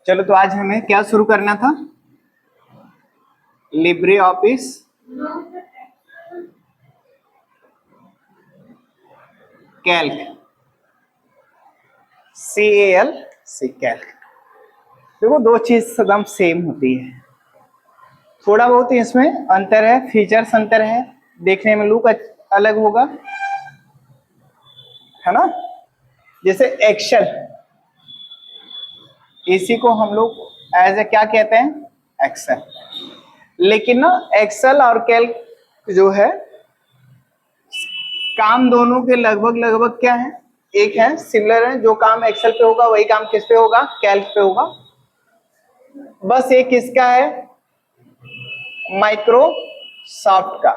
चलो तो आज हमें क्या शुरू करना था? Libre Office Calc, Calc. देखो दो चीज एकदम सेम होती है, थोड़ा बहुत इसमें अंतर है, फीचर्स अंतर है, देखने में लुक अलग होगा, है ना। जैसे एक्सेल, इसी को हम लोग एज ए क्या कहते हैं? एक्सेल। लेकिन ना एक्सेल और कैल्क जो है, काम दोनों के लगभग लगभग क्या है? एक है, सिमिलर है। जो काम एक्सेल पे होगा वही काम किस पे होगा? कैल्क पे होगा। बस एक किसका है? माइक्रोसॉफ्ट का,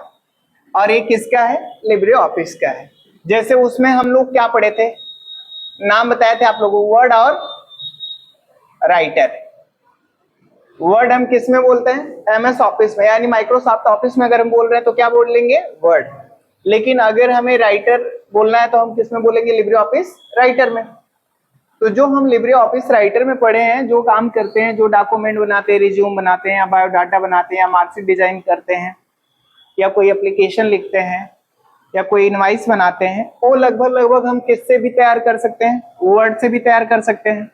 और एक किसका है? लिब्रे ऑफिस का है। जैसे उसमें हम लोग क्या पढ़े थे? नाम बताए थे आप लोगों को, वर्ड और राइटर। वर्ड हम किस में बोलते हैं? एमएस ऑफिस में, यानी माइक्रोसॉफ्ट ऑफिस में अगर हम बोल रहे हैं तो क्या बोल लेंगे? वर्ड। लेकिन अगर हमें राइटर बोलना है तो हम किस में बोलेंगे? लिब्रे ऑफिस राइटर में। तो जो हम लिब्रे ऑफिस राइटर में पढ़े हैं, जो काम करते हैं, जो डॉक्यूमेंट बनाते हैं, रिज्यूम बनाते हैं, या बायोडाटा बनाते हैं, या मार्कशीट डिजाइन करते हैं, या कोई एप्लीकेशन लिखते हैं, या कोई इनवाइस बनाते हैं, वो लगभग लगभग हम किससे भी तैयार कर सकते हैं? वर्ड से भी तैयार कर सकते हैं।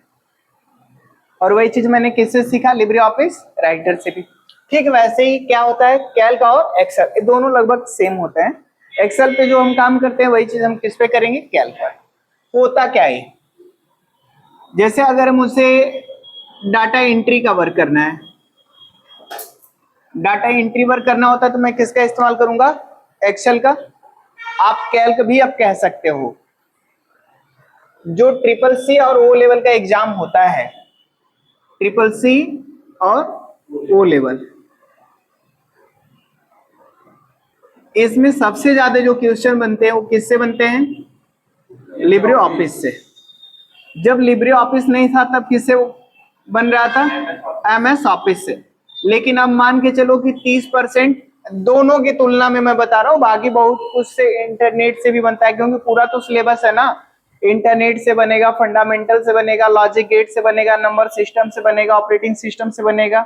और वही चीज मैंने किससे सीखा? लिब्रे ऑफिस राइटर से भी। ठीक वैसे ही क्या होता है? कैल्क और एक्सेल, ये दोनों लगभग सेम होते हैं। एक्सेल पे जो हम काम करते हैं वही चीज हम किस पे करेंगे? कैल्क पर। होता क्या है? जैसे अगर मुझे डाटा एंट्री का वर्क करना है, डाटा एंट्री वर्क करना होता है तो मैं किसका इस्तेमाल करूंगा? एक्सेल का। आप कैल्क भी अब कह सकते हो। जो ट्रिपल सी और ओ लेवल का एग्जाम होता है, ट्रिपल सी और ओ लेवल, इसमें सबसे ज्यादा जो क्वेश्चन बनते हैं वो किससे बनते हैं? लिब्रे ऑफिस से। जब लिब्रे ऑफिस नहीं था तब किससे बन रहा था? एमएस ऑफिस से। लेकिन अब मान के चलो कि 30% दोनों की तुलना में मैं बता रहा हूँ, बाकी बहुत कुछ से इंटरनेट से भी बनता है, क्योंकि पूरा तो सिलेबस है ना। इंटरनेट से बनेगा, फंडामेंटल से बनेगा, लॉजिक गेट से बनेगा, नंबर सिस्टम से बनेगा, ऑपरेटिंग सिस्टम से बनेगा,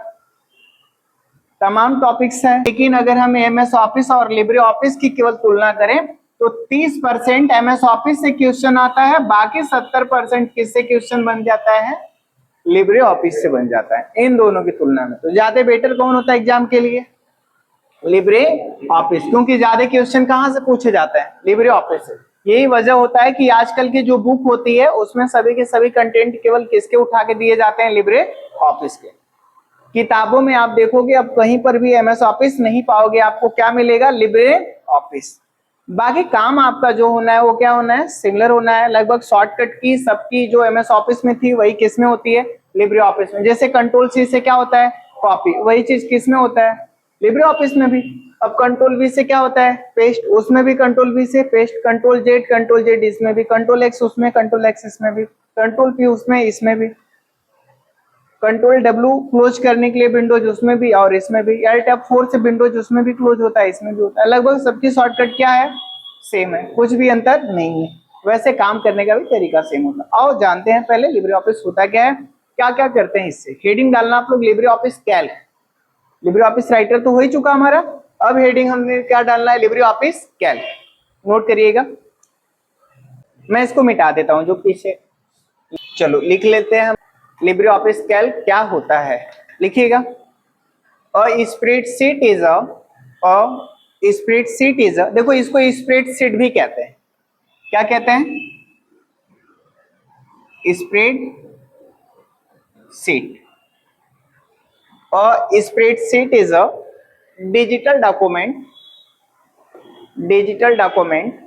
तमाम टॉपिक्स हैं। लेकिन अगर हम एमएस ऑफिस और लिब्रे ऑफिस की केवल तुलना करें तो 30% एमएस ऑफिस से क्वेश्चन आता है, बाकी 70% किससे क्वेश्चन बन जाता है? लिब्रे ऑफिस से बन जाता है। इन दोनों की तुलना में तो ज्यादा बेटर कौन होता है एग्जाम के लिए? लिब्रे ऑफिस, क्योंकि ज्यादा क्वेश्चन कहां से पूछे जाते हैं? लिब्रे ऑफिस से। यही वजह होता है कि आजकल की जो बुक होती है उसमें सभी के सभी कंटेंट केवल किसके उठा के दिए जाते हैं? लिब्रे ऑफिस के। किताबों में आप देखोगे अब कहीं पर भी एमएस ऑफिस नहीं पाओगे, आपको क्या मिलेगा? Libre office. बाकी काम आपका जो होना है वो क्या होना है? सिमिलर होना है। लगभग शॉर्टकट की सबकी जो एमएस ऑफिस में थी वही किस में होती है? लिब्रे ऑफिस में। जैसे कंट्रोल सी से क्या होता है? कॉपी, वही चीज किस में होता है? लिब्रे ऑफिस में भी। अब कंट्रोल वी से क्या होता है? पेस्ट, उसमें भी कंट्रोल वी से पेस्ट। कंट्रोल जेड इसमें भी, कंट्रोल एक्स उसमें, कंट्रोल एक्स इसमें भी, कंट्रोल पी उसमें, इसमें भी, कंट्रोल डब्ल्यू क्लोज करने के लिए विंडोज उसमें भी और इसमें भी, एल्ट F4 से विंडोज उसमें भी क्लोज होता है, इसमें भी होता है। लगभग सबकी शॉर्टकट क्या है? सेम है, कुछ भी अंतर नहीं है। वैसे काम करने का भी तरीका सेम होता है। आओ जानते हैं पहले लिब्रे ऑफिस होता क्या है, क्या क्या करते हैं इससे। हेडिंग डालना आप लोग Libre Office Calc, Libre office writer तो हो ही चुका हमारा। अब हेडिंग हमने क्या डालना है? Libre Office Calc. नोट करिएगा, मैं इसको मिटा देता हूं जो पीछे। चलो लिख लेते हैं हम, लिब्रे ऑफिस कैल्क क्या होता है, लिखिएगा। स्प्रेडशीट इज स्प्रेडशीट इज देखो इसको स्प्रेडशीट भी कहते हैं। क्या कहते हैं? Spreadsheet. Spreadsheet is a digital document, digital document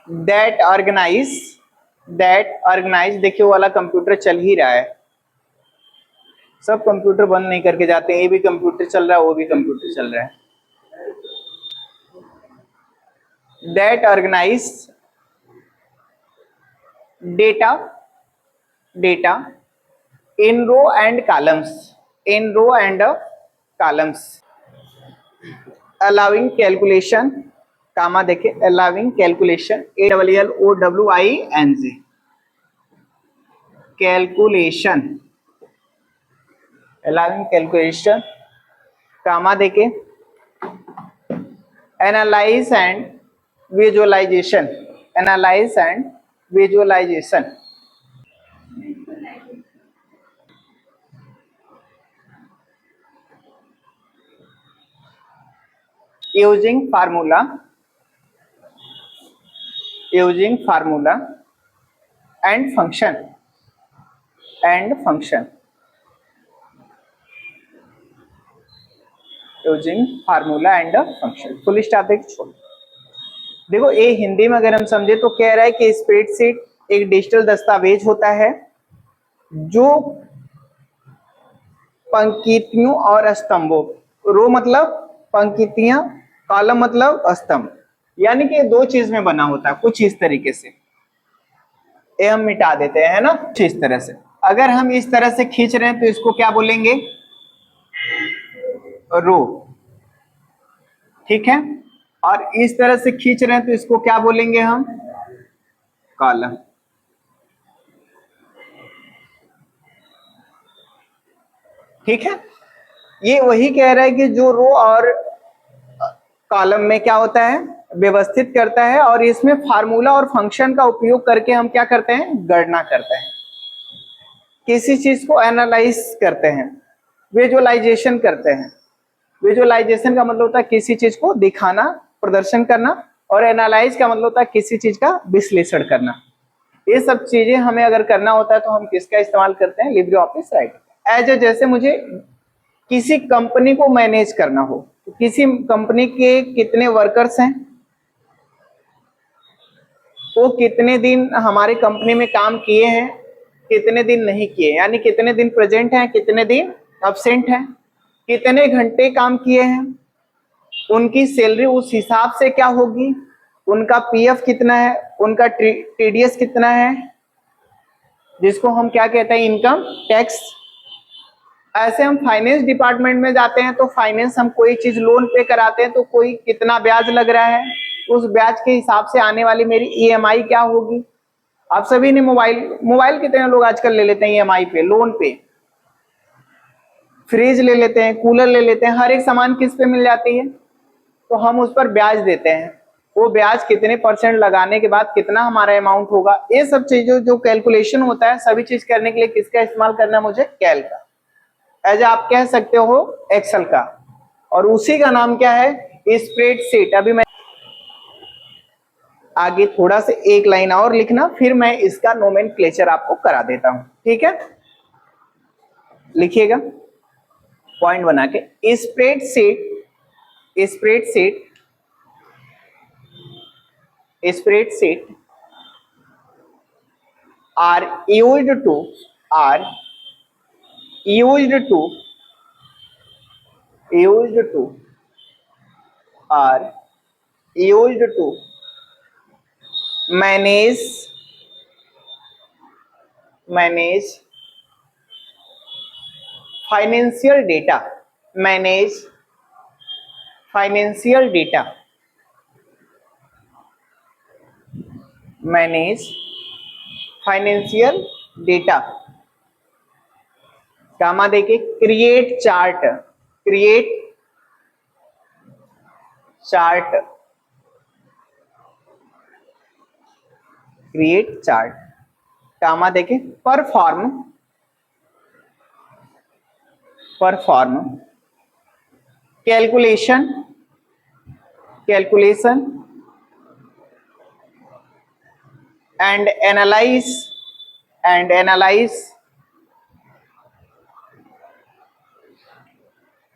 that organize, देखिए वो वाला कंप्यूटर चल ही रहा है, सब कंप्यूटर बंद नहीं करके जाते हैं, ये भी कंप्यूटर चल रहा है, वो भी कंप्यूटर चल रहा है। That organize data in row and columns, allowing calculation, comma देखे, allowing calculation, ALLOWING, calculation, allowing calculation, comma देके analyze and visualization, analyze and visualization, using formula, using formula and function, and function, using formula and function, full stop देके छोड़। देखो ये हिंदी में अगर हम समझे तो कह रहा है कि स्प्रेडशीट एक डिजिटल दस्तावेज होता है जो पंक्तियों और स्तंभों, रो मतलब पंक्तियां, कॉलम मतलब स्तंभ, यानी कि दो चीज में बना होता है कुछ इस तरीके से। ये हम मिटा देते हैं, है ना, कुछ इस तरह से। अगर हम इस तरह से खींच रहे हैं तो इसको क्या बोलेंगे, रो, ठीक है। और इस तरह से खींच रहे हैं तो इसको क्या बोलेंगे हम, कॉलम। ठीक है, ये वही कह रहा है कि जो रो और कॉलम में क्या होता है, व्यवस्थित करता है, और इसमें फार्मूला और फंक्शन का उपयोग करके हम क्या करते हैं, गणना करते हैं, किसी चीज को एनालाइज करते हैं, विजुअलाइजेशन करते हैं। विजुअलाइजेशन का मतलब होता है किसी चीज को दिखाना, प्रदर्शन करना, और एनालाइज का मतलब होता है किसी चीज का विश्लेषण करना। ये सब चीजें हमें अगर करना होता है तो हम किसका इस्तेमाल करते हैं, Libre Office write. As a जैसे मुझे किसी कंपनी को मैनेज करना हो, तो किसी कंपनी के कितने वर्कर्स हैं, वो कितने दिन हमारे कंपनी में काम किए हैं, कितने दिन नहीं किए, यानी कितने दिन प्रेजेंट हैं, कितने दिन अब्सेंट हैं, कितने घंटे काम किए हैं, उनकी सैलरी उस हिसाब से क्या होगी, उनका पीएफ कितना है, उनका टीडीएस कितना है, जिसको हम क्या कहते हैं, इनकम टैक्स। ऐसे हम फाइनेंस डिपार्टमेंट में जाते हैं तो फाइनेंस, हम कोई चीज लोन पे कराते हैं तो कोई कितना ब्याज लग रहा है, उस ब्याज के हिसाब से आने वाली मेरी ईएमआई क्या होगी। आप सभी ने मोबाइल कितने लोग आजकल ले लेते हैं ईएमआई पे, लोन पे, फ्रिज ले लेते हैं, कूलर ले लेते हैं, हर एक सामान किस पे मिल जाती है, तो हम उस पर ब्याज देते हैं। वो ब्याज कितने % लगाने के बाद कितना हमारा अमाउंट होगा, ये सब चीजों जो कैलकुलेशन होता है, सभी चीज करने के लिए किसका इस्तेमाल करना है मुझे, कैल का। एज आप कह सकते हो एक्सेल का, और उसी का नाम क्या है, स्प्रेडशीट। अभी मैं आगे थोड़ा से एक लाइन और लिखना, फिर मैं इसका नोमेनक्लेचर आपको करा देता हूं, ठीक है। लिखिएगा पॉइंट बना के, spreadsheet, spreadsheet, spreadsheet are used to, are used to, used to, are used to manage, manage financial data, manage financial data, manage financial data. Comma देके create chart, create chart, create chart, comma देके perform, perform calculation, calculation and analyze, and analyze,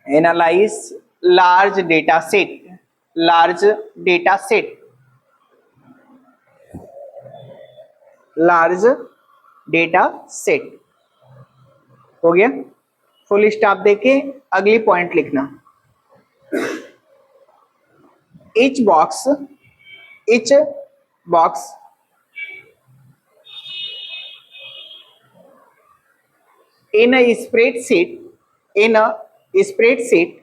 analyze large data set, large data set, large data set। हो गया, full stop देके अगली point लिखना। each box, each box in a spreadsheet, in a spreadsheet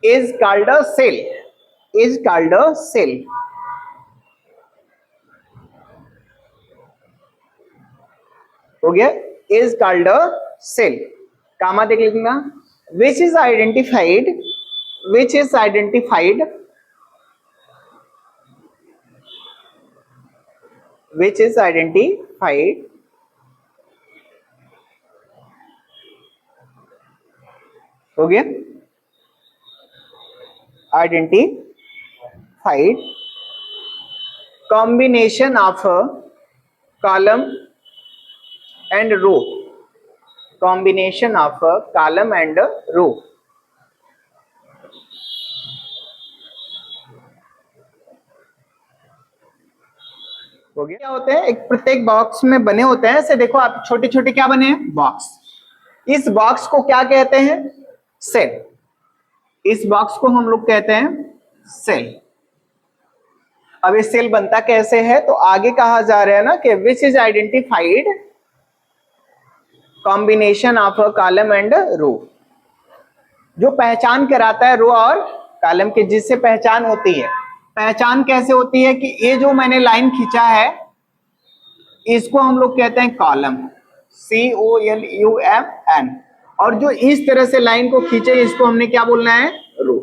is called a cell, is called a cell, हो गया, is called a cell. कामा देख लिखना, विच is identified, which is identified, which is identified हो गया, identified combination of a column and row, combination of a column and a row। हो गया। क्या होते हैं, एक प्रत्येक बॉक्स में बने होते हैं ऐसे, देखो आप छोटे छोटे क्या बने हैं, बॉक्स। इस बॉक्स को क्या कहते हैं, सेल। इस बॉक्स को हम लोग कहते हैं सेल। अब ये सेल बनता कैसे है, तो आगे कहा जा रहा है ना कि which is identified combination of a column and row, जो पहचान कराता है रो और कॉलम की, जिससे पहचान होती है। पहचान कैसे होती है कि ये जो मैंने लाइन खींचा है इसको हम लोग कहते हैं कॉलम, COLUMN, और जो इस तरह से लाइन को खींचे इसको हमने क्या बोलना है, रो।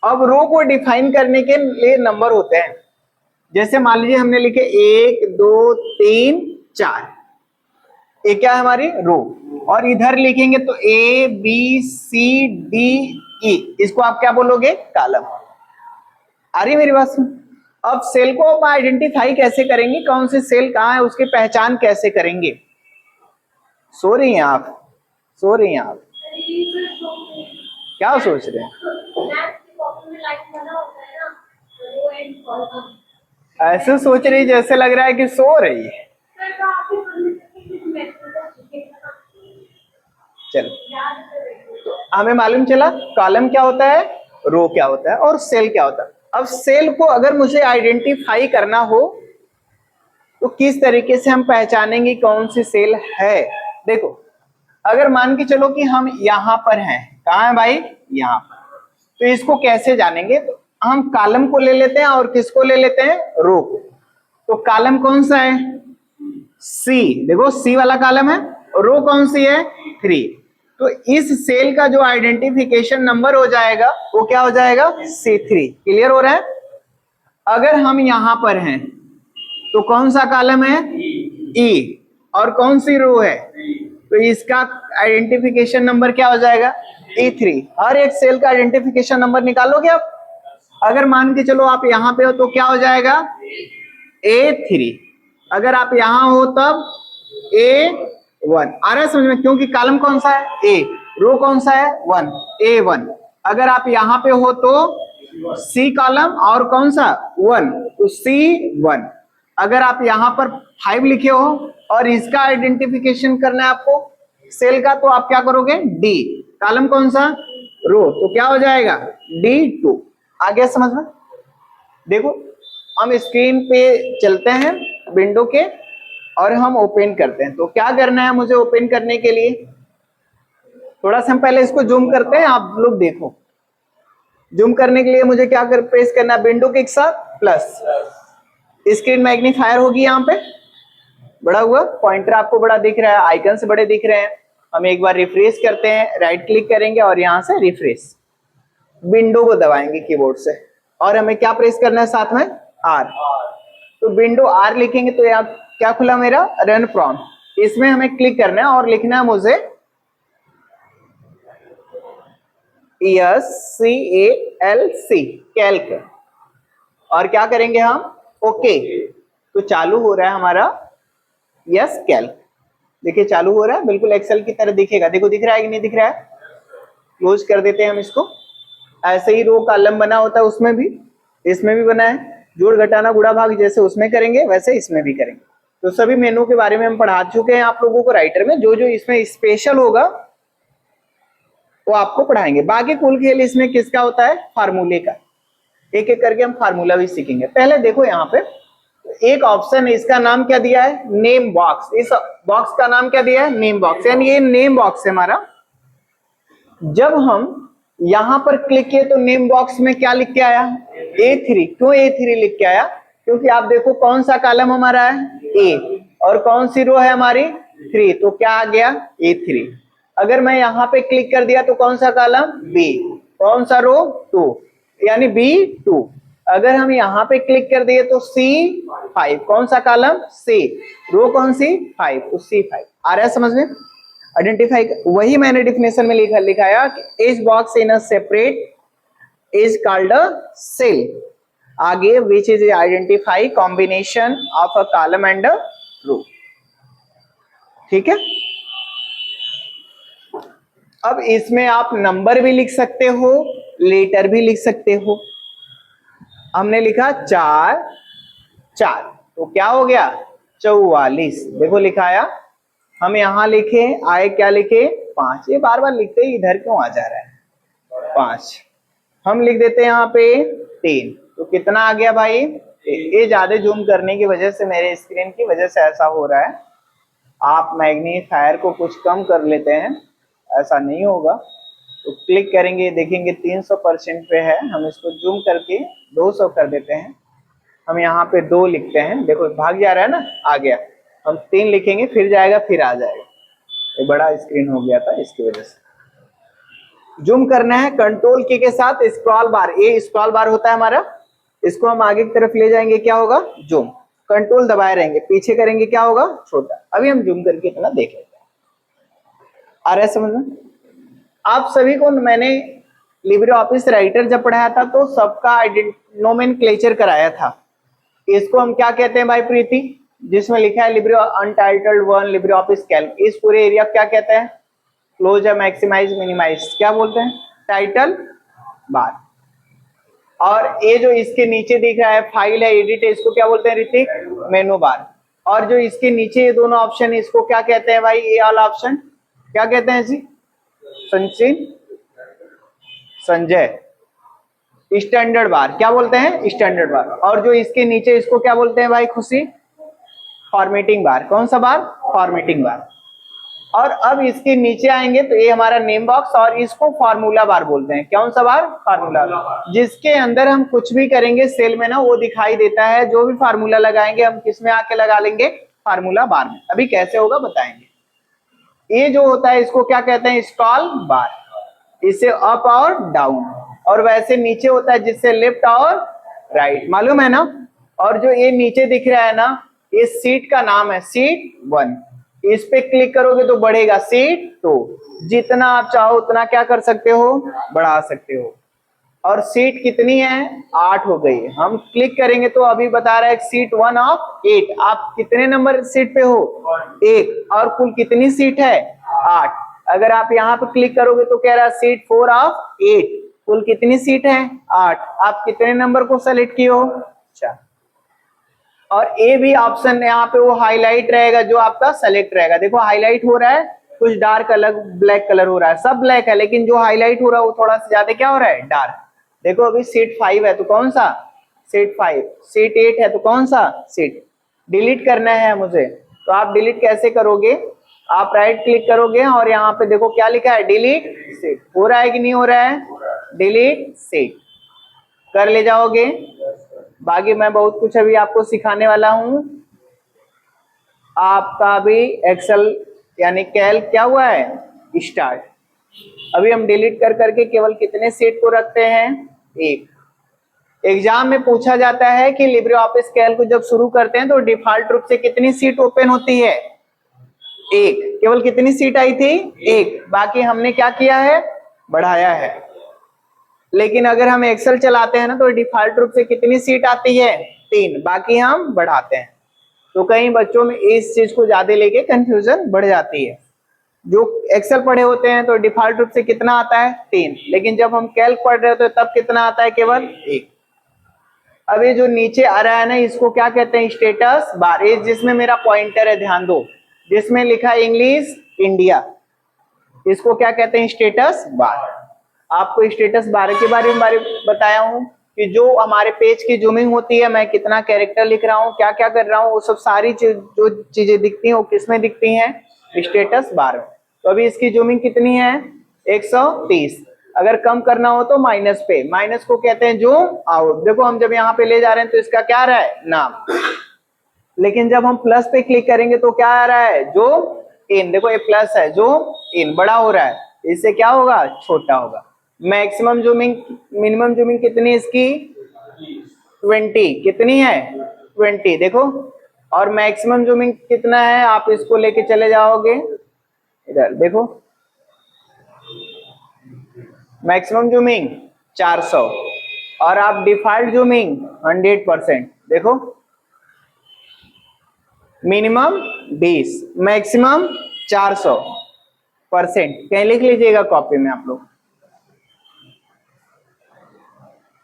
अब रो को डिफाइन करने के लिए नंबर होते हैं, जैसे मान लीजिए हमने लिखे 1 2 3 4, ये क्या है हमारी रो, और इधर लिखेंगे तो ABCDE, इसको आप क्या बोलोगे, कॉलम। आ रही मेरी बात सुन। अब सेल को आप आइडेंटिफाई कैसे करेंगे, कौन सी सेल कहाँ है उसकी पहचान कैसे करेंगे। सो रही हैं आप, सो रही हैं आप, क्या सोच रहे हैं, ऐसे सोच रही जैसे लग रहा है कि सो रही है। चलो, तो हमें मालूम चला कॉलम क्या होता है, रो क्या होता है और सेल क्या होता है। अब सेल को अगर मुझे आइडेंटिफाई करना हो तो किस तरीके से हम पहचानेंगे कौन सी सेल है। देखो, अगर मान के चलो कि हम यहां पर हैं, कहाँ है भाई, यहां पर, तो इसको कैसे जानेंगे, तो हम कॉलम को ले लेते हैं और किसको ले लेते हैं, रो को। तो कॉलम कौन सा है, सी, देखो सी वाला कॉलम है, रो कौन सी है, 3। तो इस सेल का जो आइडेंटिफिकेशन नंबर हो जाएगा वो क्या हो जाएगा, C3। क्लियर हो रहा है। अगर हम यहां पर हैं तो कौन सा कॉलम है, E, और कौन सी रो है, तो इसका आइडेंटिफिकेशन नंबर क्या हो जाएगा, E3। हर एक सेल का आइडेंटिफिकेशन नंबर निकालोगे आप। अगर मान के चलो आप यहां पे हो तो क्या हो जाएगा, A3। अगर आप यहां हो तब A1। आ रहा है समझ में, क्योंकि कॉलम कौन सा है, A, रो कौन सा है, 1, A1। अगर आप यहां पे हो तो C कॉलम और कौन सा, 1, तो C1। अगर आप यहां पर 5 लिखे हो और इसका आइडेंटिफिकेशन करना है आपको सेल का, तो आप क्या करोगे, D, कॉलम कौन सा, रो, तो क्या हो जाएगा, D2। आ गया समझ में। देखो हम स्क्रीन पे चलते हैं विंडो के और हम ओपन करते हैं। तो क्या करना है मुझे ओपन करने के लिए, थोड़ा सा हम पहले इसको जूम करते हैं, आप लोग देखो। जूम करने के लिए मुझे क्या प्रेस करना है, विंडो के एक साथ प्लस, स्क्रीन मैग्नीफायर होगी यहाँ पे, बड़ा हुआ पॉइंटर आपको बड़ा दिख रहा है, आइकन से बड़े दिख रहे हैं। हम एक बार रिफ्रेश करते हैं, राइट क्लिक करेंगे और यहाँ से रिफ्रेश, विंडो को दबाएंगे कीबोर्ड से, और हमें क्या प्रेस करना है साथ में, R। तो विंडो R लिखेंगे तो यहाँ क्या खुला मेरा, रन प्रॉम्प्ट, इसमें हमें क्लिक करना है और लिखना है मुझे SCALC, कैल्क, और क्या करेंगे हम, ओके। तो चालू हो रहा है हमारा यस कैल्क, देखिए चालू हो रहा है, बिल्कुल एक्सेल की तरह दिखेगा। देखो दिख रहा है कि नहीं दिख रहा है। क्लोज कर देते हैं हम इसको। ऐसे ही रो कॉलम बना होता है उसमें भी, इसमें भी बना है, जोड़ घटाना गुणा भाग जैसे उसमें करेंगे वैसे इसमें भी करेंगे। तो सभी मेनू के बारे में हम पढ़ा चुके हैं आप लोगों को राइटर में, जो जो इसमें स्पेशल होगा वो आपको पढ़ाएंगे। बाकी कुल खेल इसमें किसका होता है, फार्मूले का। एक एक करके हम फार्मूला भी सीखेंगे। पहले देखो यहाँ पे एक ऑप्शन है, इसका नाम क्या दिया है, नेम बॉक्स। इस बॉक्स का नाम क्या दिया है, नेम बॉक्स, यानी ये नेम बॉक्स है हमारा। जब हम यहां पर क्लिक किए तो नेम बॉक्स में क्या लिख के आया, A3। क्यों A3 लिख के आया, क्योंकि आप देखो कौन सा कॉलम हमारा है, A, और कौन सी रो है हमारी, 3, तो क्या आ गया A3। अगर मैं यहाँ पे क्लिक कर दिया तो कौन सा कॉलम B, कौन सा रो 2, यानी B2। अगर हम यहाँ पे क्लिक कर दिए तो C5, कौन सा कॉलम C, रो कौन सी 5, तो C5। आ रहा है समझ में? आइडेंटिफाई, वही मैंने डिफिनेशन में लिखाया कि each box in a separate is called a cell, आगे which is identify combination of a column and a row। ठीक है, अब इसमें आप नंबर भी लिख सकते हो, लेटर भी लिख सकते हो। हमने लिखा 4 4, तो क्या हो गया 44। देखो लिखाया, हम यहां लिखे आए क्या लिखे 5, ये बार बार लिखते ही इधर क्यों आ जा रहा है 5, हम लिख देते हैं यहाँ पे 3, तो कितना आ गया भाई, ये ज्यादा जूम करने की वजह से, मेरे स्क्रीन की वजह से ऐसा हो रहा है। आप मैग्नीफायर को कुछ कम कर लेते हैं, ऐसा नहीं होगा। तो क्लिक करेंगे, देखेंगे 300% पे है, हम इसको जूम करके 200 कर देते हैं। हम यहाँ पे 2 लिखते हैं, देखो भाग जा रहा है ना, आ गया। हम 3 लिखेंगे, फिर जाएगा, फिर आ जाएगा। ये बड़ा स्क्रीन हो गया था, इसकी वजह से जूम करना है कंट्रोल की के साथ स्क्रॉल बार, ये स्क्रॉल बार होता है हमारा, इसको हम आगे की तरफ ले जाएंगे, क्या होगा जूम, कंट्रोल दबाए रहेंगे, पीछे करेंगे क्या होगा छोटा। अभी हम जूम करके इतना देख लेते हैं, आ रहा है समझ में? आप सभी को मैंने लिब्रे ऑफिस राइटर जब पढ़ाया था तो सबका नोमेनक्लेचर कराया था। इसको हम क्या कहते हैं भाई प्रीति, जिसमें लिखा है Libre untitled 1 Libre Office Calc, इस पूरे एरिया क्या कहते हैं, क्लोज या मैक्सिमाइज मिनिमाइज, क्या बोलते हैं टाइटल बार। और ये जो इसके नीचे दिख रहा है फाइल है, एडिट है, इसको क्या बोलते हैं ऋतिक, मेनू बार। और जो इसके नीचे ये दोनों ऑप्शन है, इसको क्या कहते हैं भाई, ये वाला ऑप्शन क्या कहते हैं जी, संचिन संजय, स्टैंडर्ड बार, क्या बोलते हैं स्टैंडर्ड बार। और जो इसके नीचे इसको क्या बोलते हैं भाई खुशी, फॉर्मेटिंग बार, कौन सा बार, फॉर्मेटिंग बार। और अब इसके नीचे आएंगे तो ये हमारा नेम बॉक्स, और इसको फार्मूला बार बोलते हैं, कौन सा बार, फार्मूला बार, जिसके अंदर हम कुछ भी करेंगे सेल में ना वो दिखाई देता है। जो भी फार्मूला लगाएंगे हम किस में आके लगा लेंगे, फार्मूला बार में। अभी कैसे होगा बताएंगे। ये जो होता है इसको क्या कहते हैं, स्क्रॉल बार, इससे अप और डाउन। और वैसे नीचे होता है जिससे लेफ्ट और राइट, मालूम है ना। और जो ये नीचे दिख रहा है ना, ये सीट का नाम है, सीट 1, इस पे क्लिक करोगे तो बढ़ेगा सीट 2, जितना आप चाहो उतना क्या कर सकते हो, बढ़ा सकते हो। और सीट कितनी है, 8 हो गई। हम क्लिक करेंगे तो अभी बता रहा है सीट 1 ऑफ 8, आप कितने नंबर सीट पे हो, 1, और कुल कितनी सीट है 8। अगर आप यहाँ पे क्लिक करोगे तो कह रहा है सीट 4 ऑफ 8, कुल कितनी सीट है 8, आप कितने नंबर को सेलेक्ट किए हो, अच्छा। और ए भी ऑप्शन यहाँ पे वो हाईलाइट रहेगा जो आपका सेलेक्ट रहेगा, देखो हाईलाइट हो रहा है, कुछ डार्क अलग ब्लैक कलर हो रहा है, सब ब्लैक है, लेकिन जो हाईलाइट हो रहा है वो थोड़ा सा ज्यादा क्या हो रहा है, डार्क। देखो अभी सीट 5 है तो कौन सा, सीट 5, सीट 8 है तो कौन सा, सीट। डिलीट करना है मुझे, तो आप डिलीट कैसे करोगे, आप राइट क्लिक करोगे और यहाँ पे देखो क्या लिखा है, डिलीट सीट। हो रहा है कि नहीं हो रहा है, डिलीट सीट कर ले जाओगे। बाकी मैं बहुत कुछ अभी आपको सिखाने वाला हूं। आपका भी एक्सेल यानी कैल्क क्या हुआ है, स्टार्ट। अभी हम डिलीट कर करके केवल कितने सीट को रखते हैं, 1। एग्जाम में पूछा जाता है कि लिब्रे ऑफिस कैल्क को जब शुरू करते हैं तो डिफॉल्ट रूप से कितनी सीट ओपन होती है, 1। केवल कितनी सीट आई थी, 1। बाकी हमने क्या किया है, बढ़ाया है। लेकिन अगर हम एक्सेल चलाते हैं ना तो डिफॉल्ट रूप से कितनी सीट आती है, 3, बाकी हम बढ़ाते हैं। तो कई बच्चों में इस चीज को ज्यादा लेके कंफ्यूजन बढ़ जाती है। जो एक्सेल पढ़े होते हैं तो डिफॉल्ट रूप से कितना आता है, 3, लेकिन जब हम कैल्क पढ़ रहे होते हैं तब कितना आता है, केवल 1। अब ये जो नीचे आ रहा है ना, इसको क्या कहते हैं, स्टेटस बार, जिसमें मेरा पॉइंटर है, ध्यान दो, जिसमें लिखा है इंग्लिश इंडिया, इसको क्या कहते हैं, स्टेटस बार। आपको स्टेटस बार के बारे में बताया हूं कि जो हमारे पेज की जूमिंग होती है, मैं कितना कैरेक्टर लिख रहा हूं, क्या क्या कर रहा हूं, वो सब सारी जो चीजें दिखती हैं वो किसमें दिखती हैं, स्टेटस बार में। तो अभी इसकी जूमिंग कितनी है, 130। अगर कम करना हो तो माइनस पे, माइनस को कहते हैं जूम आउट। देखो हम जब यहाँ पे ले जा रहे हैं तो इसका क्या आ रहा है, नाम, लेकिन जब हम प्लस पे क्लिक करेंगे तो क्या आ रहा है, जो इन, देखो ये प्लस है, जो इन बड़ा हो रहा है, इससे क्या होगा, छोटा होगा। मैक्सिमम जूमिंग, मिनिमम जूमिंग कितनी इसकी, 20, कितनी है, 20, देखो। और मैक्सिमम जूमिंग कितना है, आप इसको लेके चले जाओगे इधर, देखो मैक्सिमम जूमिंग 400, और आप डिफॉल्ट जूमिंग 100%, देखो मिनिमम 20, मैक्सिमम 400%, कहीं लिख लीजिएगा कॉपी में आप लोग।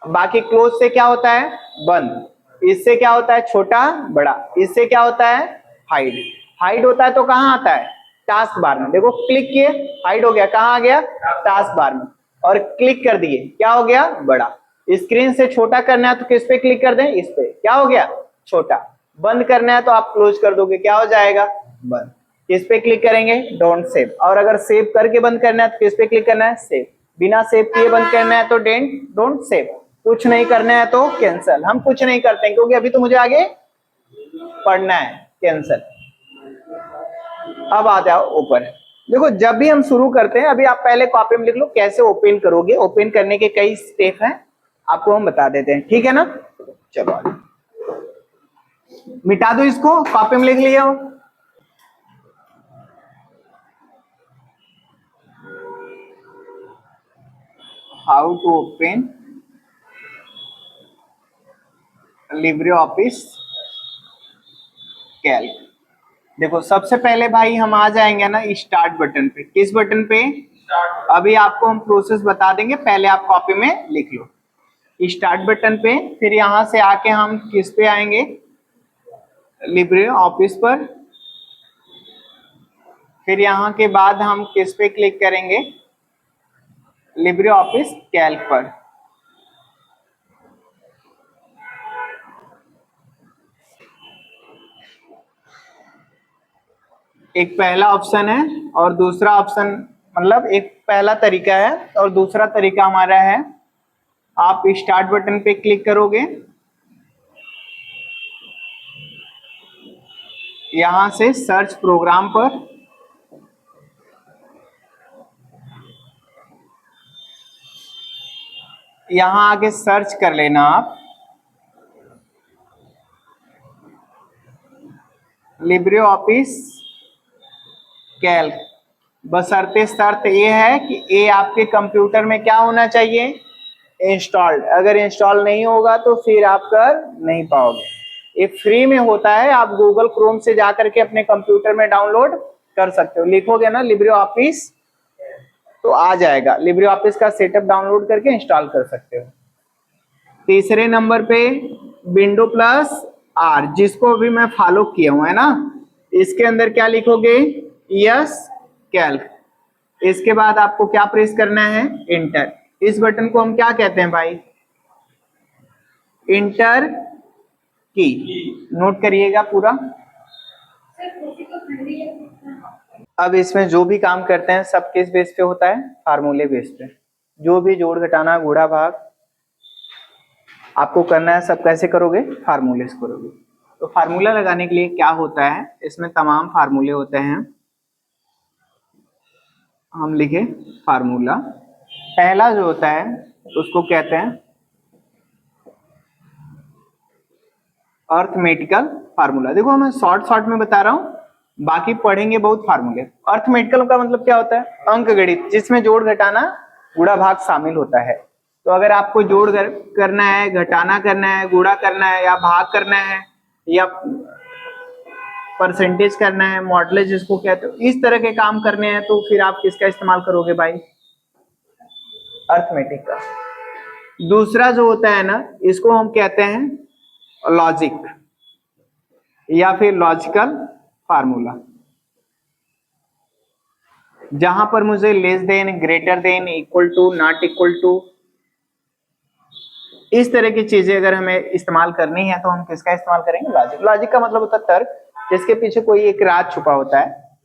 बाकी क्लोज से क्या होता है, बंद, इससे क्या होता है, छोटा बड़ा, इससे क्या होता है, हाइड। हाइड होता है तो कहाँ आता है, टास्क बार में, देखो क्लिक किए हाइड हो गया, कहाँ आ गया, टास्क बार में, और क्लिक कर दिए क्या हो गया, बड़ा। स्क्रीन से छोटा करना है तो किस पे क्लिक कर दें, इस पे, क्या हो गया, छोटा। बंद करना है तो आप क्लोज कर दोगे, क्या हो जाएगा, बंद। किस पे क्लिक करेंगे, डोंट सेव, और अगर सेव करके बंद करना है तो किस पे क्लिक करना है, सेव। बिना सेव किए बंद करना है तो डोंट सेव, कुछ नहीं करना है तो कैंसिल। हम कुछ नहीं करते हैं क्योंकि अभी तो मुझे आगे पढ़ना है, कैंसिल। अब आ जाओ ऊपर, देखो जब भी हम शुरू करते हैं, अभी आप पहले कॉपी में लिख लो कैसे ओपन करोगे, ओपन करने के कई स्टेप हैं, आपको हम बता देते हैं, ठीक है ना। चलो आगे मिटा दो इसको, कॉपी में लिख लिया हो। How to open Libre Office Calc. देखो सबसे पहले भाई हम आ जाएंगे ना स्टार्ट बटन पे, किस बटन पे, अभी आपको हम प्रोसेस बता देंगे, पहले आप कॉपी में लिख लो स्टार्ट बटन पे। फिर यहां से आके हम किस पे आएंगे, लिब्रे ऑफिस पर। फिर यहां के बाद हम किस पे क्लिक करेंगे, लिब्रे ऑफिस कैल्क पर। एक पहला ऑप्शन है और दूसरा ऑप्शन, मतलब एक पहला तरीका है और दूसरा तरीका हमारा है, आप स्टार्ट बटन पे क्लिक करोगे, यहां से सर्च प्रोग्राम पर, यहां आगे सर्च कर लेना आप लिब्रे ऑफिस कैल्क। बशर्ते शर्त ये है कि ये आपके कंप्यूटर में क्या होना चाहिए, इंस्टॉल्ड। अगर इंस्टॉल नहीं होगा तो फिर आप कर नहीं पाओगे। ये फ्री में होता है, आप गूगल क्रोम से जाकर के अपने कंप्यूटर में डाउनलोड कर सकते हो। लिखोगे ना लिब्रे ऑफिस तो आ जाएगा, लिब्रे ऑफिस का सेटअप डाउनलोड करके इंस्टॉल कर सकते हो। तीसरे नंबर पे विंडो प्लस आर, जिसको भी मैं फॉलो किया हूं है ना, इसके अंदर क्या लिखोगे, यस कैल्क। इसके बाद आपको क्या प्रेस करना है, इंटर। इस बटन को हम क्या कहते हैं भाई, इंटर की, नोट करिएगा पूरा। अब इसमें जो भी काम करते हैं सब किस बेस पे होता है, फार्मूले बेस पे। जो भी जोड़ घटाना गुणा भाग आपको करना है सब कैसे करोगे, फार्मूले से करोगे। तो फार्मूला लगाने के लिए क्या होता है, इसमें तमाम फार्मूले होते हैं। हम लिखे फार्मूला, पहला जो होता है उसको कहते हैं अर्थमेटिकल फार्मूला। देखो मैं शॉर्ट में बता रहा हूँ, बाकी पढ़ेंगे बहुत फार्मूले। अर्थमेटिकल का मतलब क्या होता है, अंक गणित, जिसमें जोड़ घटाना गुणा भाग शामिल होता है। तो अगर आपको जोड़ करना है, घटाना करना है, गुणा करना है, या भाग करना है, या परसेंटेज करना है, मॉडलेज जिसको कहते हो, इस तरह के काम करने हैं, तो फिर आप किसका इस्तेमाल करोगे भाई, अर्थमेटिक का। दूसरा जो होता है ना, इसको हम कहते हैं लॉजिक या फिर लॉजिकल फार्मूला, जहां पर मुझे less than, greater than, equal to, not equal to, इस तरह की चीजें अगर हमें इस्तेमाल करनी है तो हम किसका इस्तेमाल करेंगे, लॉजिक। लॉजिक का मतलब होता है तर्क, जिसके पीछे कोई एक राज छुपा होता है,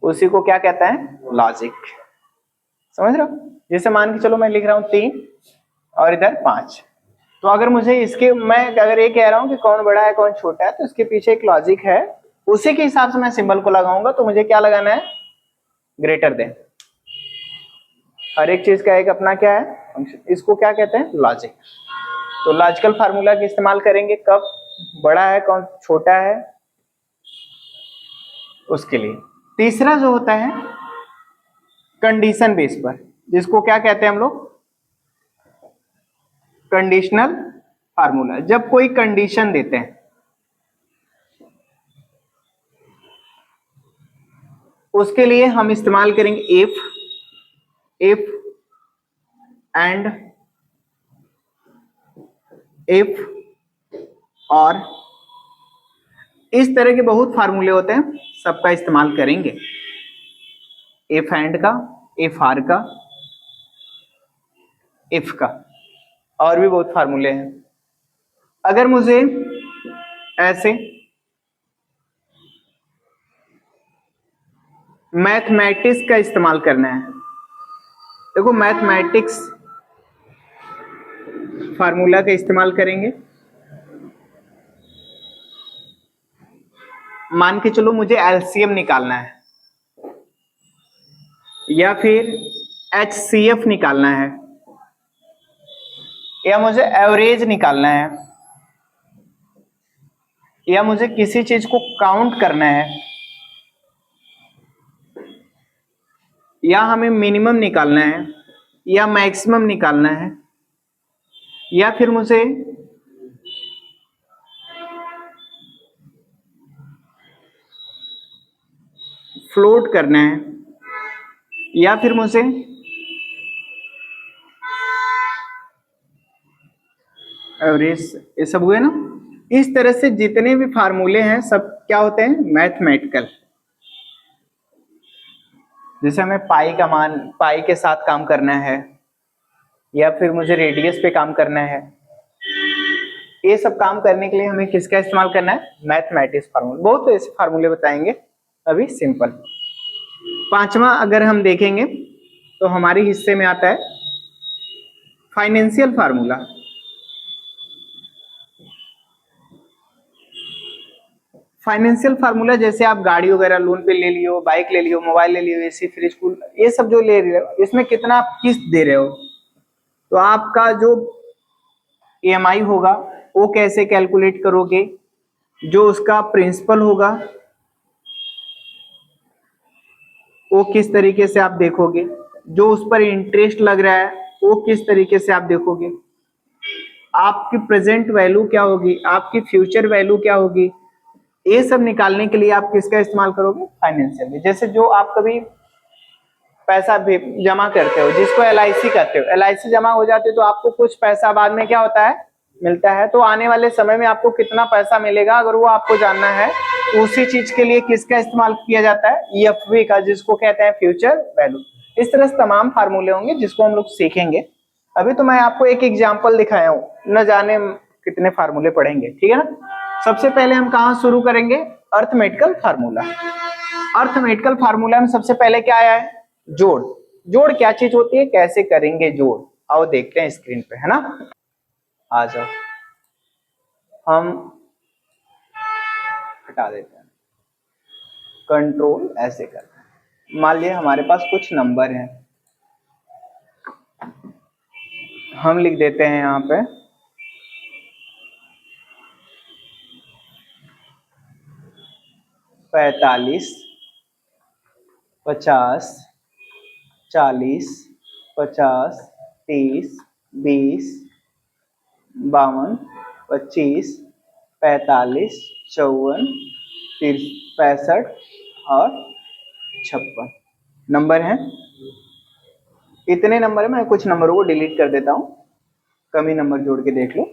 उसी को क्या कहता है, लॉजिक। समझ रहे हो, जैसे मान के चलो मैं लिख रहा हूं 3 और इधर 5, तो अगर मुझे इसके, मैं अगर ये कह रहा हूं कि कौन बड़ा है कौन छोटा है, तो इसके पीछे एक लॉजिक है उसी के हिसाब से मैं सिंबल को लगाऊंगा। तो मुझे क्या लगाना है, ग्रेटर देन। हर एक चीज का एक अपना क्या है फंक्शन, इसको क्या कहते हैं, लॉजिक। तो लॉजिकल फार्मूला का इस्तेमाल करेंगे कब, बड़ा है कौन छोटा है उसके लिए। तीसरा जो होता है कंडीशन बेस पर, जिसको क्या कहते हैं हम लोग, कंडीशनल फार्मूला। जब कोई कंडीशन देते हैं उसके लिए हम इस्तेमाल करेंगे इफ एंड इफ और, इस तरह के बहुत फार्मूले होते हैं, सबका इस्तेमाल करेंगे। इफ एंड का, इफ आर का, इफ का, और भी बहुत फार्मूले हैं। अगर मुझे ऐसे मैथमेटिक्स का इस्तेमाल करना है, देखो मैथमेटिक्स फार्मूला का इस्तेमाल करेंगे। मान के चलो मुझे एलसीएम निकालना है या फिर एचसीएफ निकालना है या मुझे एवरेज निकालना है या मुझे किसी चीज को काउंट करना है या हमें मिनिमम निकालना है या मैक्सिमम निकालना है या फिर मुझे फ्लोट करना है या फिर मुझे एवरेज, ये सब हुए ना। इस तरह से जितने भी फार्मूले हैं सब क्या होते हैं, मैथमेटिकल। जैसे हमें पाई का मान, पाई के साथ काम करना है या फिर मुझे रेडियस पे काम करना है, ये सब काम करने के लिए हमें किसका इस्तेमाल करना है, मैथमेटिक्स फार्मूला। बहुत ऐसे फार्मूले बताएंगे अभी सिंपल। पांचवा अगर हम देखेंगे तो हमारे हिस्से में आता है फाइनेंशियल फार्मूला। फाइनेंशियल फार्मूला जैसे आप गाड़ी वगैरह लोन पे ले लियो, बाइक ले लियो, मोबाइल ले लियो, एसी, फ्रिज, कूल, ये सब जो ले रहे हो इसमें कितना आप किस्त दे रहे हो, तो आपका जो ईएमआई होगा वो कैसे कैलकुलेट करोगे, जो उसका प्रिंसिपल होगा वो किस तरीके से आप देखोगे, जो उस पर इंटरेस्ट लग रहा है वो किस तरीके से आप देखोगे, आपकी प्रेजेंट वैल्यू क्या होगी, आपकी फ्यूचर वैल्यू क्या होगी, ये सब निकालने के लिए आप किसका इस्तेमाल करोगे, फाइनेंशियल में। जैसे जो आप कभी पैसा जमा करते हो, जिसको एलआईसी कहते हो, एलआईसी जमा हो जाती है तो आपको कुछ पैसा बाद में क्या होता है, मिलता है। तो आने वाले समय में आपको कितना पैसा मिलेगा अगर वो आपको जानना है, तो उसी चीज के लिए किसका इस्तेमाल किया जाता है, ईएफवी का, जिसको कहते हैं फ्यूचर वैल्यू। इस तरह से तमाम फार्मूले होंगे जिसको हम लोग सीखेंगे। अभी तो मैं आपको एक एग्जाम्पल दिखाया हूँ, न जाने कितने फार्मूले पढ़ेंगे, ठीक है ना। सबसे पहले हम कहाँ शुरू करेंगे, अर्थमेटिकल फार्मूला। अर्थमेटिकल फार्मूला में सबसे पहले क्या आया है, जोड़। जोड़ क्या चीज होती है, कैसे करेंगे जोड़, आओ देखते हैं स्क्रीन पे, है ना। आ जाओ, हम हटा देते हैं, कंट्रोल ऐसे करते हैं। मान लिया हमारे पास कुछ नंबर हैं, हम लिख देते हैं यहाँ पे 45, 50, 40, 50, 30, 20, 52, 25, 45, 54, 65 और 56 नंबर हैं। इतने नंबर है, मैं कुछ नंबरों को डिलीट कर देता हूं, कमी नंबर जोड़ के देख लो,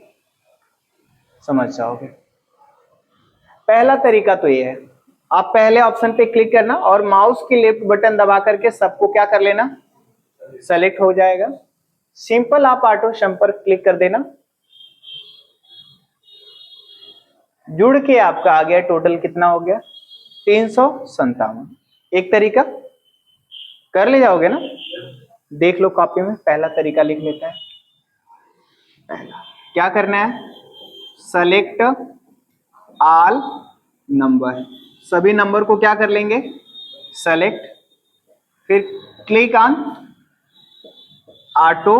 समझ जाओगे। पहला तरीका तो ये है, आप पहले ऑप्शन पे क्लिक करना और माउस की लेफ्ट बटन दबा करके सबको क्या कर लेना, सेलेक्ट हो जाएगा। सिंपल आप ऑटो सम पर क्लिक कर देना, जुड़ के आपका आ गया, टोटल कितना हो गया 357। एक तरीका कर ले जाओगे ना, देख लो कॉपी में, पहला तरीका लिख लेते हैं। पहला क्या करना है, सेलेक्ट ऑल नंबर, सभी नंबर को क्या कर लेंगे, सेलेक्ट, फिर click on auto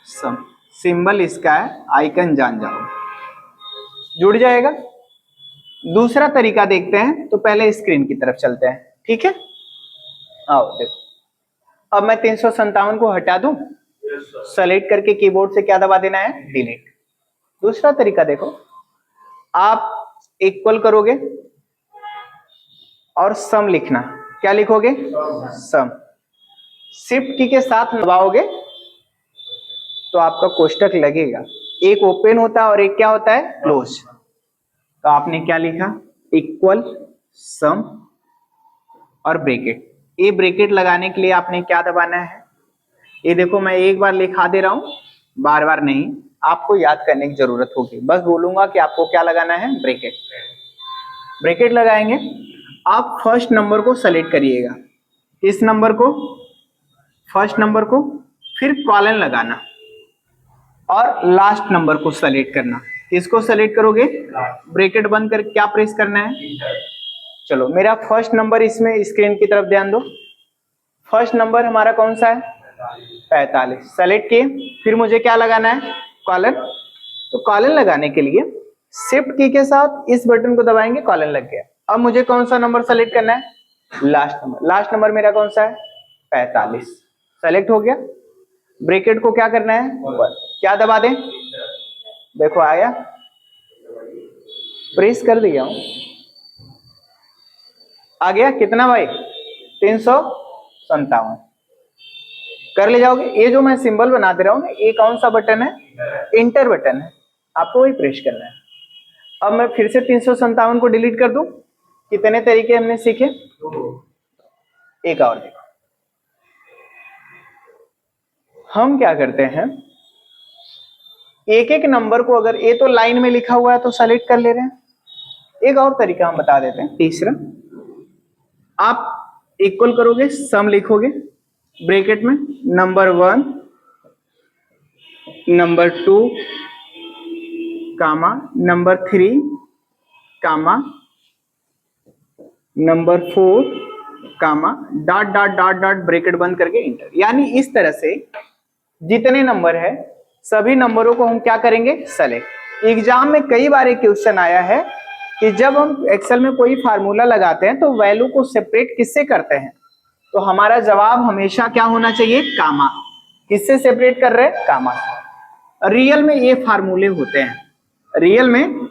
some, symbol इसका है, आइकन जान जाओ, जुड़ जाएगा। दूसरा तरीका देखते हैं, तो पहले स्क्रीन की तरफ चलते हैं, ठीक है। आओ देखो, अब मैं 357 को हटा दूं, सेलेक्ट करके कीबोर्ड से क्या दबा देना है, डिलीट। दूसरा तरीका देखो, आप इक्वल करोगे और सम लिखना, क्या लिखोगे, सम, शिफ्ट की के साथ दबाओगे तो आपका कोष्टक लगेगा, एक ओपन होता है और एक क्या होता है, क्लोज। तो आपने क्या लिखा, इक्वल सम और ब्रैकेट। ये ब्रैकेट लगाने के लिए आपने क्या दबाना है, ये देखो मैं एक बार लिखा दे रहा हूं, बार बार नहीं, आपको याद करने की जरूरत होगी। बस बोलूंगा कि आपको क्या लगाना है, ब्रैकेट। ब्रैकेट लगाएंगे, आप फर्स्ट नंबर को सेलेक्ट करिएगा, इस नंबर को, फर्स्ट नंबर को, फिर कॉलन लगाना और लास्ट नंबर को सेलेक्ट करना। इसको सेलेक्ट करोगे, ब्रैकेट बंद कर क्या प्रेस करना है, चलो मेरा फर्स्ट नंबर, इसमें स्क्रीन की तरफ ध्यान दो, फर्स्ट नंबर हमारा कौन सा है, 45, सेलेक्ट किए, फिर मुझे क्या लगाना है, कॉलन। तो कॉलन लगाने के लिए शिफ्ट की के साथ इस बटन को दबाएंगे, कॉलन लग गया। अब मुझे कौन सा नंबर सेलेक्ट करना है, लास्ट नंबर। लास्ट नंबर मेरा कौन सा है, 45, सेलेक्ट हो गया। ब्रैकेट को क्या करना है, क्या दबा दें, देखो आया, प्रेस कर दिया हूं, आ गया कितना भाई, 357 कर ले जाओगे। ये जो मैं सिंबल बना दे रहा हूं, ये कौन सा बटन है, इंटर बटन है, आपको वही प्रेस करना है। अब मैं फिर से 357 को डिलीट कर दूं, कितने तरीके हमने सीखे, एक और देखो। हम क्या करते हैं, एक एक नंबर को, अगर ये तो लाइन में लिखा हुआ है तो सेलेक्ट कर ले रहे हैं, एक और तरीका हम बता देते हैं, तीसरा, आप इक्वल करोगे, सम लिखोगे, ब्रैकेट में number 1, number 2, comma number 3, comma number 4, comma dot dot dot dot, bracket बंद करके इंटर। यानी इस तरह से जितने नंबर है सभी नंबरों को हम क्या करेंगे, सेलेक्ट। एग्जाम में कई बार एक क्वेश्चन आया है कि जब हम एक्सेल में कोई फार्मूला लगाते हैं तो वैल्यू को सेपरेट किससे करते हैं, तो हमारा जवाब हमेशा क्या होना चाहिए, कामा। किससे सेपरेट कर रहे हैं, कामा। रियल में ये फार्मूले होते हैं, रियल में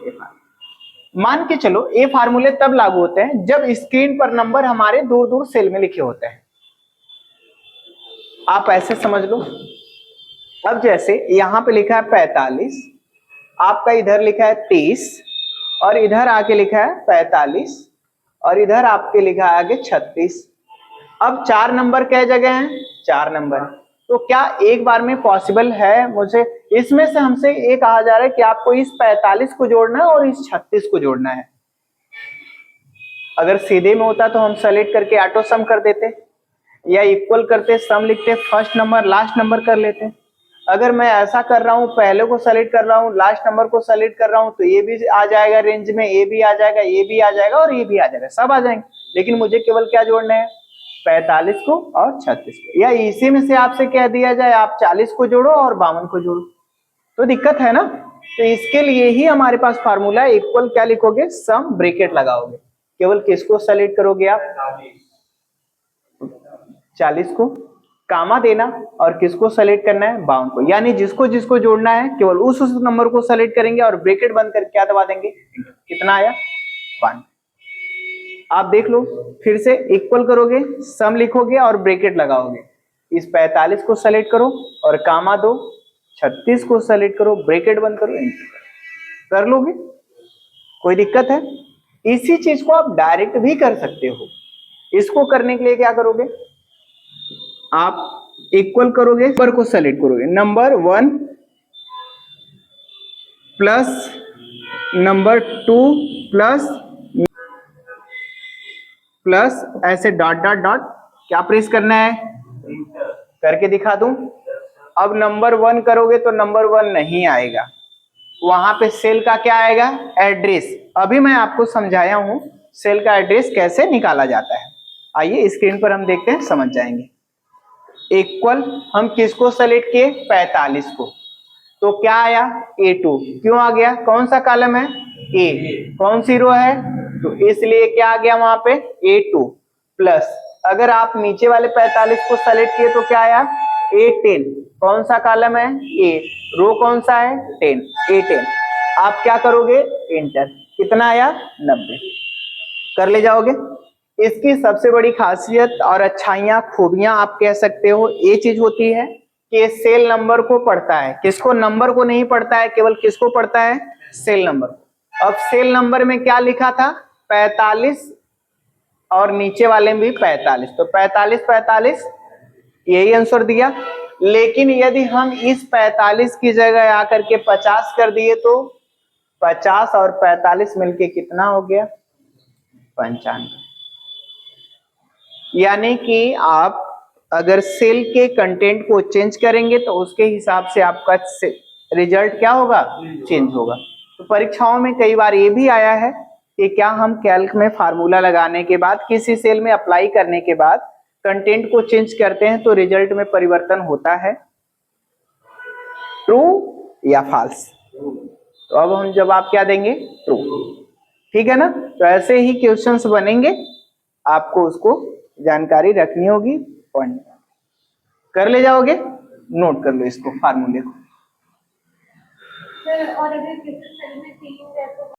मान के चलो ये फार्मूले तब लागू होते हैं जब स्क्रीन पर नंबर हमारे दूर दूर सेल में लिखे होते हैं। आप ऐसे समझ लो, अब जैसे यहां पे लिखा है 45, आपका इधर लिखा है 30, और इधर आके लिखा है 45, और इधर आपके लिखा है आगे 36। अब 4 नंबर कै जगह हैं, 4 नंबर। तो क्या एक बार में पॉसिबल है, मुझे इसमें से हमसे ये कहा जा रहा है कि आपको इस 45 को जोड़ना है और इस 36 को जोड़ना है। अगर सीधे में होता तो हम सेलेक्ट करके ऑटो सम कर देते, या इक्वल करते, सम लिखते, फर्स्ट नंबर लास्ट नंबर कर लेते। अगर मैं ऐसा कर रहा हूं, पहले को सेलेक्ट कर रहा हूं, लास्ट नंबर को सेलेक्ट कर रहा हूं, तो ये भी आ जाएगा रेंज में, ये भी आ जाएगा, ये भी आ जाएगा और ये भी आ जाएगा, सब आ जाएंगे। लेकिन मुझे केवल क्या जोड़ना है, 45 को और 36 को, या इसी में से आपसे कह दिया जाए आप 40 को जोड़ो और 52 को जोड़ो, तो दिक्कत है ना। तो इसके लिए ही हमारे पास फार्मूला है, इक्वल क्या लिखोगे, सम, ब्रैकेट लगाओगे, केवल किसको सेलेक्ट करोगे आप, 40 को, कामा देना, और किसको सेलेक्ट करना है, 52 को। यानी जिसको जिसको जोड़ना है केवल उस नंबर को सेलेक्ट करेंगे और ब्रैकेट बंद कर क्या दबा देंगे, कितना आया, 5। आप देख लो, फिर से इक्वल करोगे, सम लिखोगे और ब्रैकेट लगाओगे, इस 45 को सेलेक्ट करो और कामा दो, 36 को सेलेक्ट करो, ब्रैकेट बंद करो, कर लोगे, कोई दिक्कत है। इसी चीज को आप डायरेक्ट भी कर सकते हो। इसको करने के लिए क्या करोगे, आप इक्वल करोगे, नंबर को सेलेक्ट करोगे, number 1 plus number 2 plus plus, ऐसे डॉट डॉट डॉट, क्या प्रेस करना है, करके दिखा दूं। अब नंबर 1 करोगे तो नंबर 1 नहीं आएगा, वहां पे सेल का क्या आएगा, एड्रेस। अभी मैं आपको समझाया हूं सेल का एड्रेस कैसे निकाला जाता है। आइए स्क्रीन पर हम देखते हैं, समझ जाएंगे। इक्वल हम किसको सेलेक्ट किए, 45 को, तो क्या आया A2। क्यों आ गया, कौन सा कॉलम है, ए, कौन सी रो है, तो इसलिए क्या आ गया वहां पे A2 प्लस, अगर आप नीचे वाले 45 को सेलेक्ट किए तो क्या आया A10, कौन सा कॉलम है ए, रो कौन सा है 10, A10। आप क्या करोगे इंटर, कितना आया 90, कर ले जाओगे। इसकी सबसे बड़ी खासियत और अच्छाइयां खूबियां आप कह सकते हो ये चीज होती है कि सेल नंबर को पढ़ता है, किसको, नंबर को नहीं पढ़ता है, केवल किसको पढ़ता है, सेल नंबर को। अब सेल नंबर में क्या लिखा था 45 और नीचे वाले में भी 45, तो 45 45 यही आंसर दिया। लेकिन यदि हम इस 45 की जगह आकर के 50 कर दिए तो 50 और 45 मिलके कितना हो गया 95। यानी कि आप अगर सेल के कंटेंट को चेंज करेंगे तो उसके हिसाब से आपका रिजल्ट क्या होगा, चेंज होगा। तो परीक्षाओं में कई बार ये भी आया है कि क्या हम कैल्क में फार्मूला लगाने के बाद किसी सेल में अप्लाई करने के बाद कंटेंट को चेंज करते हैं तो रिजल्ट में परिवर्तन होता है, ट्रू या फॉल्स। तो अब हम जवाब क्या देंगे, ट्रू। ठीक है ना, तो ऐसे ही क्वेश्चंस बनेंगे, आपको उसको जानकारी रखनी होगी, पढ़नी कर ले जाओगे, नोट कर लो इसको फार्मूले को। सर और अगर किसी सेल में 3 है तो